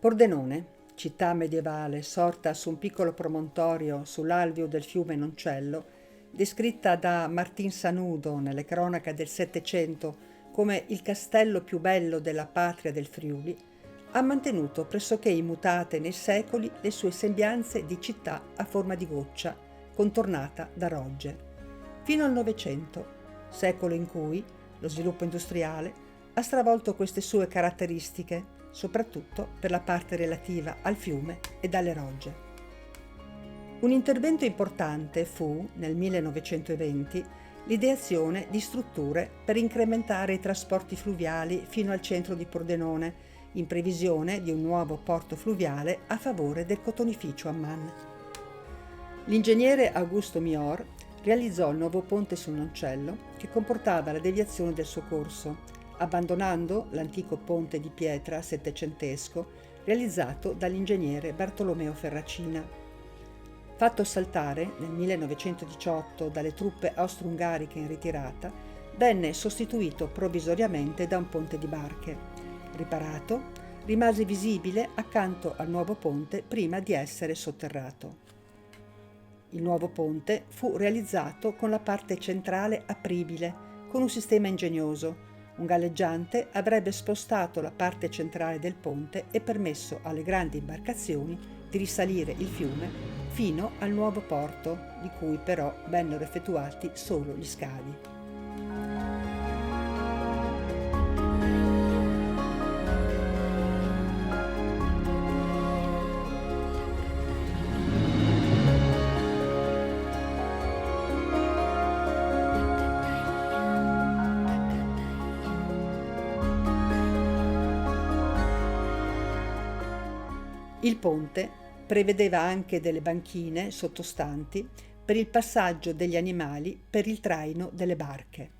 Pordenone, città medievale sorta su un piccolo promontorio sull'alveo del fiume Noncello, descritta da Martin Sanudo nelle cronache del Settecento come il castello più bello della patria del Friuli, ha mantenuto pressoché immutate nei secoli le sue sembianze di città a forma di goccia, contornata da rogge, fino al Novecento, secolo in cui lo sviluppo industriale ha stravolto queste sue caratteristiche, soprattutto per la parte relativa al fiume e alle rogge. Un intervento importante fu, nel 1920, l'ideazione di strutture per incrementare i trasporti fluviali fino al centro di Pordenone, in previsione di un nuovo porto fluviale a favore del cotonificio Amman. L'ingegnere Augusto Mior realizzò il nuovo ponte sul Noncello che comportava la deviazione del suo corso, abbandonando l'antico ponte di pietra settecentesco realizzato dall'ingegnere Bartolomeo Ferracina. Fatto saltare nel 1918 dalle truppe austro-ungariche in ritirata, venne sostituito provvisoriamente da un ponte di barche. Riparato, rimase visibile accanto al nuovo ponte prima di essere sotterrato. Il nuovo ponte fu realizzato con la parte centrale apribile, con un sistema ingegnoso. Un galleggiante avrebbe spostato la parte centrale del ponte e permesso alle grandi imbarcazioni di risalire il fiume fino al nuovo porto, di cui però vennero effettuati solo gli scavi. Il ponte prevedeva anche delle banchine sottostanti per il passaggio degli animali per il traino delle barche.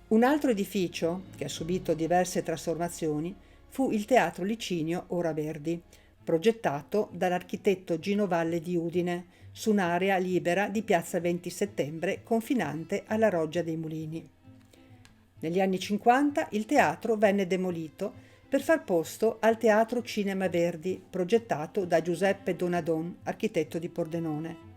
Un altro edificio che ha subito diverse trasformazioni fu il Teatro Licinio Ora Verdi, progettato dall'architetto Gino Valle di Udine su un'area libera di piazza 20 Settembre confinante alla Roggia dei Mulini. Negli anni 50 il teatro venne demolito per far posto al Teatro Cinema Verdi, progettato da Giuseppe Donadon, architetto di Pordenone.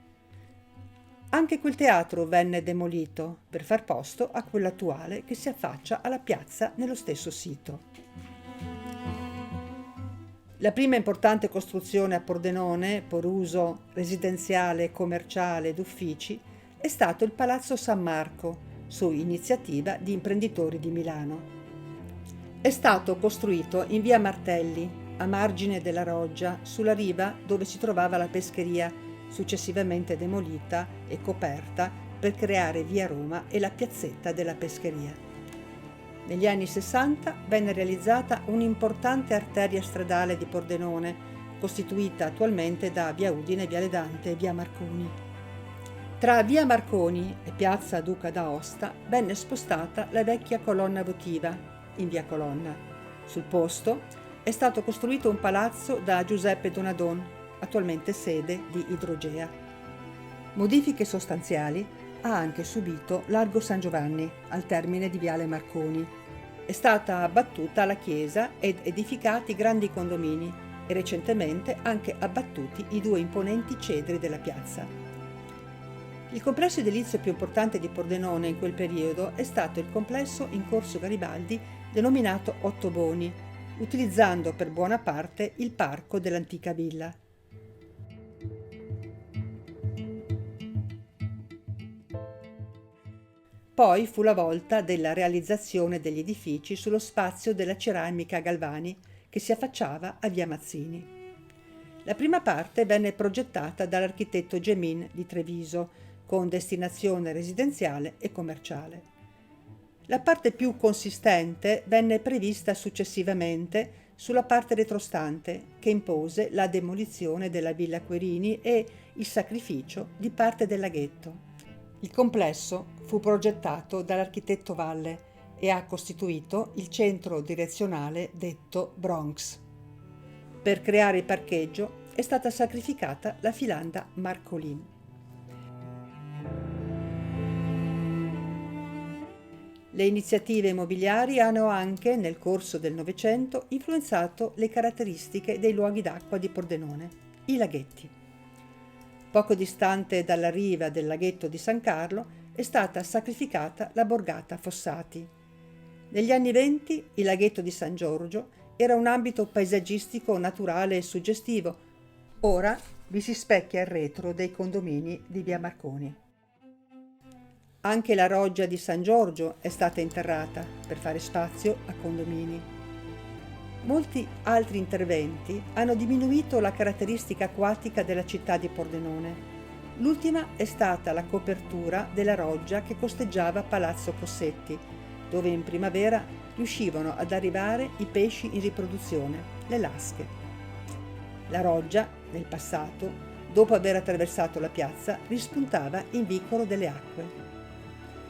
Anche quel teatro venne demolito per far posto a quello attuale che si affaccia alla piazza nello stesso sito. La prima importante costruzione a Pordenone, per uso residenziale, commerciale ed uffici, è stato il Palazzo San Marco, su iniziativa di imprenditori di Milano. È stato costruito in via Martelli, a margine della Roggia, sulla riva dove si trovava la pescheria, successivamente demolita e coperta per creare via Roma e la piazzetta della pescheria. Negli anni 60 venne realizzata un'importante arteria stradale di Pordenone, costituita attualmente da via Udine, via Ledante e via Marconi. Tra via Marconi e piazza Duca d'Aosta venne spostata la vecchia colonna votiva, in via Colonna. Sul posto è stato costruito un palazzo da Giuseppe Donadon, attualmente sede di Idrogea. Modifiche sostanziali ha anche subito Largo San Giovanni, al termine di viale Marconi. È stata abbattuta la chiesa ed edificati grandi condomini e recentemente anche abbattuti i due imponenti cedri della piazza. Il complesso edilizio più importante di Pordenone in quel periodo è stato il complesso in Corso Garibaldi denominato Ottoboni, utilizzando per buona parte il parco dell'antica villa. Poi fu la volta della realizzazione degli edifici sullo spazio della ceramica Galvani che si affacciava a via Mazzini. La prima parte venne progettata dall'architetto Gemin di Treviso, con destinazione residenziale e commerciale. La parte più consistente venne prevista successivamente sulla parte retrostante, che impose la demolizione della Villa Querini e il sacrificio di parte del laghetto. Il complesso fu progettato dall'architetto Valle e ha costituito il centro direzionale detto Bronx. Per creare il parcheggio è stata sacrificata la filanda Marcolin. Le iniziative immobiliari hanno anche, nel corso del Novecento, influenzato le caratteristiche dei luoghi d'acqua di Pordenone, i laghetti. Poco distante dalla riva del laghetto di San Carlo è stata sacrificata la borgata Fossati. Negli anni '20 il laghetto di San Giorgio era un ambito paesaggistico naturale e suggestivo. Ora vi si specchia il retro dei condomini di via Marconi. Anche la roggia di San Giorgio è stata interrata per fare spazio a condomini. Molti altri interventi hanno diminuito la caratteristica acquatica della città di Pordenone. L'ultima è stata la copertura della roggia che costeggiava Palazzo Cossetti, dove in primavera riuscivano ad arrivare i pesci in riproduzione, le lasche. La roggia, nel passato, dopo aver attraversato la piazza, rispuntava in Vicolo delle Acque.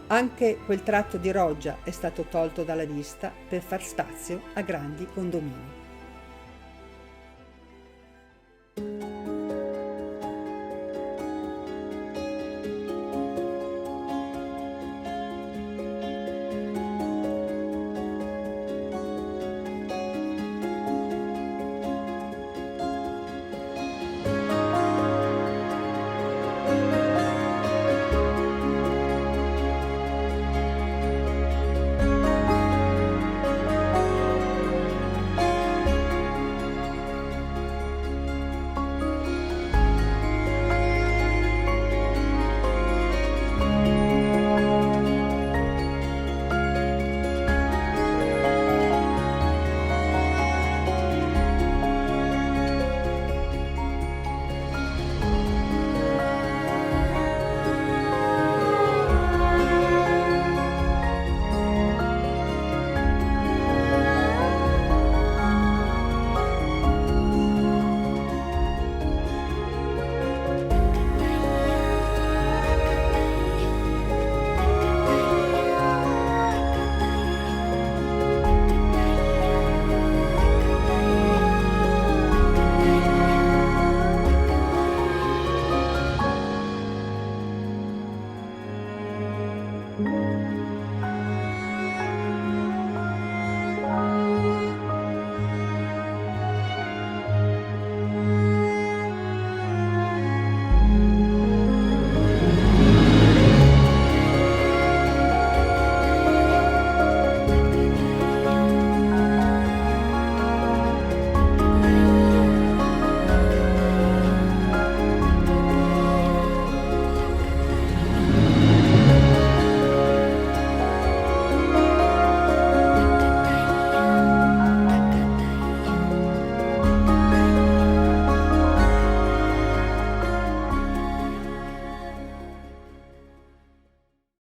Anche quel tratto di roggia è stato tolto dalla vista per far spazio a grandi condomini.